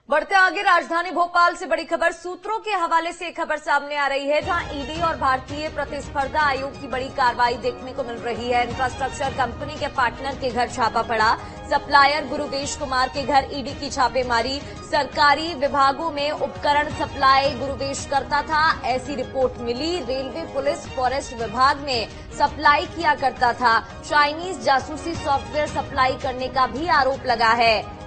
बढ़ते आगे राजधानी भोपाल से बड़ी खबर सूत्रों के हवाले से एक खबर सामने आ रही है, जहां ईडी और भारतीय प्रतिस्पर्धा आयोग की बड़ी कार्रवाई देखने को मिल रही है। इंफ्रास्ट्रक्चर कंपनी के पार्टनर के घर छापा पड़ा, सप्लायर गुरुवेश कुमार के घर ईडी की छापेमारी। सरकारी विभागों में उपकरण सप्लाई गुरुवेश करता था, ऐसी रिपोर्ट मिली। रेलवे, पुलिस, फॉरेस्ट विभाग में सप्लाई किया करता था। चाइनीज जासूसी सॉफ्टवेयर सप्लाई करने का भी आरोप लगा है।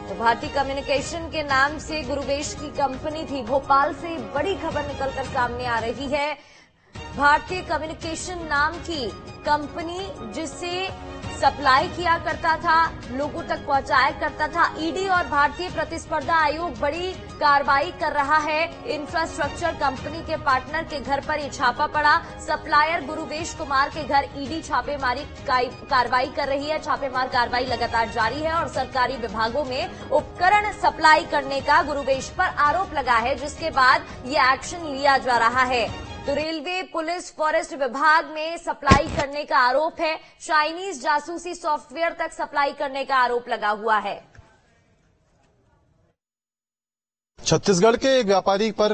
तो भारतीय कम्युनिकेशन के नाम से गुरुवेश की कंपनी थी। भोपाल से बड़ी खबर निकलकर सामने आ रही है। भारतीय कम्युनिकेशन नाम की कंपनी जिसे सप्लाई किया करता था, लोगों तक पहुंचाया करता था। ईडी और भारतीय प्रतिस्पर्धा आयोग बड़ी कार्रवाई कर रहा है। इंफ्रास्ट्रक्चर कंपनी के पार्टनर के घर पर यह छापा पड़ा। सप्लायर गुरुवेश कुमार के घर ईडी छापेमारी कार्रवाई कर रही है। छापेमार कार्रवाई लगातार जारी है और सरकारी विभागों में उपकरण सप्लाई करने का गुरुवेश पर आरोप लगा है, जिसके बाद ये एक्शन लिया जा रहा है। तो रेलवे, पुलिस, फॉरेस्ट विभाग में सप्लाई करने का आरोप है। चाइनीज जासूसी सॉफ्टवेयर तक सप्लाई करने का आरोप लगा हुआ है। छत्तीसगढ़ के एक व्यापारी पर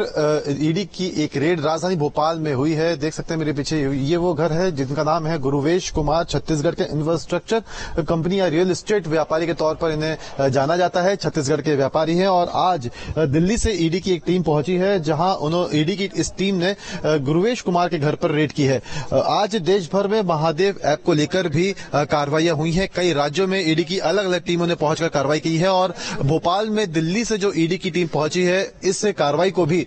ईडी की एक रेड राजधानी भोपाल में हुई है। देख सकते हैं मेरे पीछे, ये वो घर है जिनका नाम है गुरुवेश कुमार। छत्तीसगढ़ के इंफ्रास्ट्रक्चर कंपनी या रियल एस्टेट व्यापारी के तौर पर इन्हें जाना जाता है। छत्तीसगढ़ के व्यापारी हैं और आज दिल्ली से ईडी की एक टीम पहुंची है, जहां उन्होंने ईडी की इस टीम ने गुरुवेश कुमार के घर पर रेड की है। आज देश भर में महादेव ऐप को लेकर भी कार्रवाइयां हुई हैं। कई राज्यों में ईडी की अलग अलग टीमों ने पहुंचकर कार्रवाई की है और भोपाल में दिल्ली से जो ईडी की टीम पहुंची है, इस कार्रवाई को भी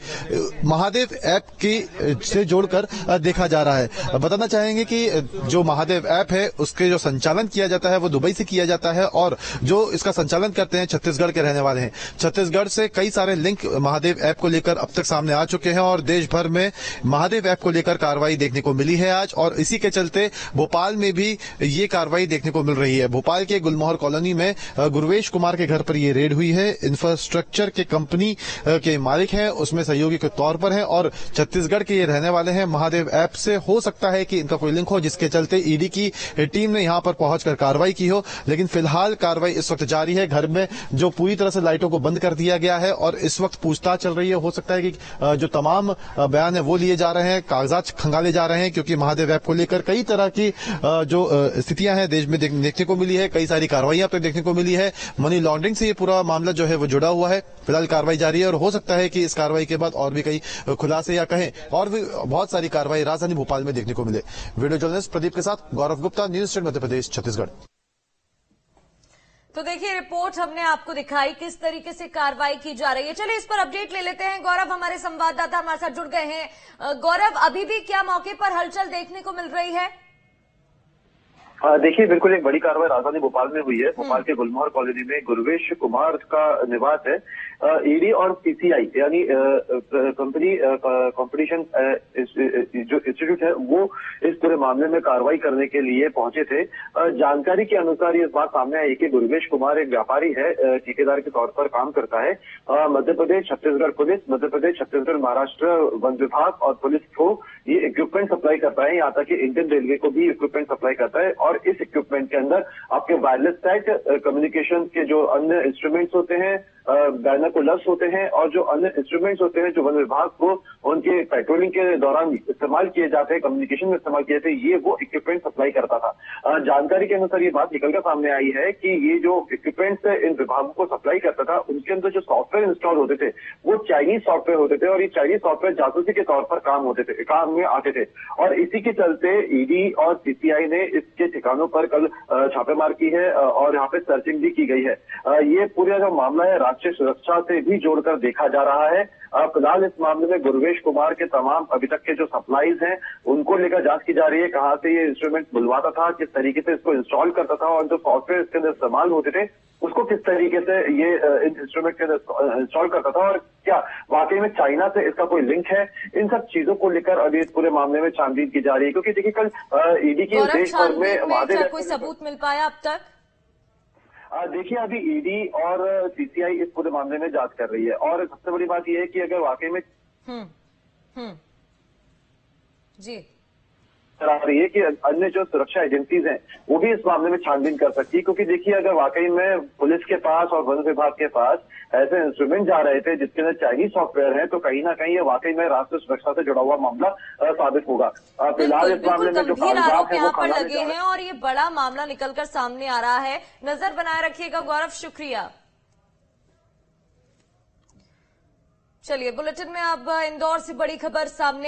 महादेव ऐप की से जोड़कर देखा जा रहा है। बताना चाहेंगे कि जो महादेव ऐप है उसके जो संचालन किया जाता है वो दुबई से किया जाता है और जो इसका संचालन करते हैं छत्तीसगढ़ के रहने वाले हैं। छत्तीसगढ़ से कई सारे लिंक महादेव ऐप को लेकर अब तक सामने आ चुके हैं और देश भर में महादेव ऐप को लेकर कार्रवाई देखने को मिली है आज, और इसी के चलते भोपाल में भी ये कार्रवाई देखने को मिल रही है। भोपाल के गुलमोहर कॉलोनी में गुरुवेश कुमार के घर पर ये रेड हुई है। इंफ्रास्ट्रक्चर के कंपनी के मालिक हैं, उसमें सहयोगी के तौर पर हैं और छत्तीसगढ़ के ये रहने वाले हैं। महादेव ऐप से हो सकता है कि इनका कोई लिंक हो, जिसके चलते ईडी की टीम ने यहां पर पहुंचकर कार्रवाई की हो। लेकिन फिलहाल कार्रवाई इस वक्त जारी है। घर में जो पूरी तरह से लाइटों को बंद कर दिया गया है और इस वक्त पूछताछ चल रही है। हो सकता है कि जो तमाम बयान है वो लिए जा रहे हैं, कागजात खंगाले जा रहे हैं, क्योंकि महादेव ऐप को लेकर कई तरह की जो स्थितियां हैं देश में देखने को मिली है। कई सारी कार्रवाइयां अब तक देखने को मिली है। मनी लॉन्ड्रिंग से ये पूरा मामला जो है वो जुड़ा हुआ है। फिलहाल कार्रवाई जारी है और हो सकता है कि इस कार्रवाई के बाद और भी कई खुलासे या कहें और भी बहुत सारी कार्रवाई राजधानी भोपाल में देखने को मिले। वीडियो जर्नलिस्ट प्रदीप के साथ गौरव गुप्ता, न्यूज स्टेट मध्य प्रदेश, छत्तीसगढ़। तो देखिए, रिपोर्ट हमने आपको दिखाई किस तरीके से कार्रवाई की जा रही है। चलिए इस पर अपडेट ले लेते हैं। गौरव, हमारे संवाददाता हमारे साथ जुड़ गए हैं। गौरव, अभी भी क्या मौके पर हलचल देखने को मिल रही है? देखिए, बिल्कुल एक बड़ी कार्रवाई राजधानी भोपाल में हुई है। भोपाल के गुलमोहर कॉलोनी में गुरुवेश कुमार का निवास है। ईडी और पीसीआई यानी कंपनी कंपटीशन जो इंस्टीट्यूट है वो इस पूरे मामले में कार्रवाई करने के लिए पहुंचे थे। जानकारी के अनुसार ये बात सामने आई कि गुरुवेश कुमार एक व्यापारी है, ठेकेदार के तौर पर काम करता है। मध्य प्रदेश, छत्तीसगढ़ पुलिस, मध्य प्रदेश, छत्तीसगढ़, महाराष्ट्र वन विभाग और पुलिस को ये इक्विपमेंट सप्लाई करता है। यहाँ तक कि इंडियन रेलवे को भी इक्विपमेंट सप्लाई करता है और इस इक्विपमेंट के अंदर आपके वायरलेस सेट, कम्युनिकेशन के जो अन्य इंस्ट्रूमेंट्स होते हैं, बायनोकुलर्स होते हैं और जो अन्य इंस्ट्रूमेंट्स होते हैं जो वन विभाग को उनके पेट्रोलिंग के दौरान इस्तेमाल किए जाते हैं, कम्युनिकेशन में इस्तेमाल किए जाते हैं, ये वो इक्विपमेंट सप्लाई करता था। जानकारी के अनुसार ये बात निकलकर सामने आई है कि ये जो इक्विपमेंट्स इन विभागों को सप्लाई करता था, उनके अंदर जो सॉफ्टवेयर इंस्टॉल होते थे वो चाइनीज सॉफ्टवेयर होते थे और ये चाइनीज सॉफ्टवेयर जासूसी के तौर पर काम में आते थे। और इसी के चलते ईडी और सीसीआई ने इसके ठिकानों पर कल छापेमार की है और यहाँ पे सर्चिंग भी की गई है। ये पूरा जो मामला है राष्ट्रीय सुरक्षा से भी जोड़कर देखा जा रहा है। फिलहाल इस मामले में गुरुवेश कुमार के तमाम अभी तक के जो सप्लाईज हैं उनको लेकर जांच की जा रही है। कहाँ से ये इंस्ट्रूमेंट बुलवाता था, किस तरीके से इसको इंस्टॉल करता था और जो सॉफ्टवेयर इसके अंदर इस्तेमाल होते थे उसको किस तरीके से ये इन इंस्ट्रूमेंट के अंदर इंस्टॉल करता था और क्या वाकई में चाइना से इसका कोई लिंक है। इन सब चीजों को लेकर अभी इस पूरे मामले में छानबीन की जा रही है, क्योंकि देखिए कल ईडी के देश भर में कोई सबूत मिल पाया अब तक? देखिए, अभी ईडी और सीसीआई इस पूरे मामले में जांच कर रही है और सबसे बड़ी बात यह है कि अगर वाकई में जी आ रही है कि अन्य जो सुरक्षा एजेंसीज हैं वो भी इस मामले में छानबीन कर सकती है, क्योंकि देखिए अगर वाकई में पुलिस के पास और वन विभाग के पास ऐसे इंस्ट्रूमेंट जा रहे थे जिसके अंदर चाइनीज सॉफ्टवेयर है, तो कहीं ना कहीं ये वाकई में राष्ट्रीय सुरक्षा से जुड़ा हुआ मामला साबित होगा। फिलहाल इस मामले में जो आरोप यहाँ पर लगे हैं और ये बड़ा मामला निकलकर सामने आ रहा है। नजर बनाए रखिएगा गौरव, शुक्रिया। चलिए बुलेटिन में अब इंदौर से बड़ी खबर सामने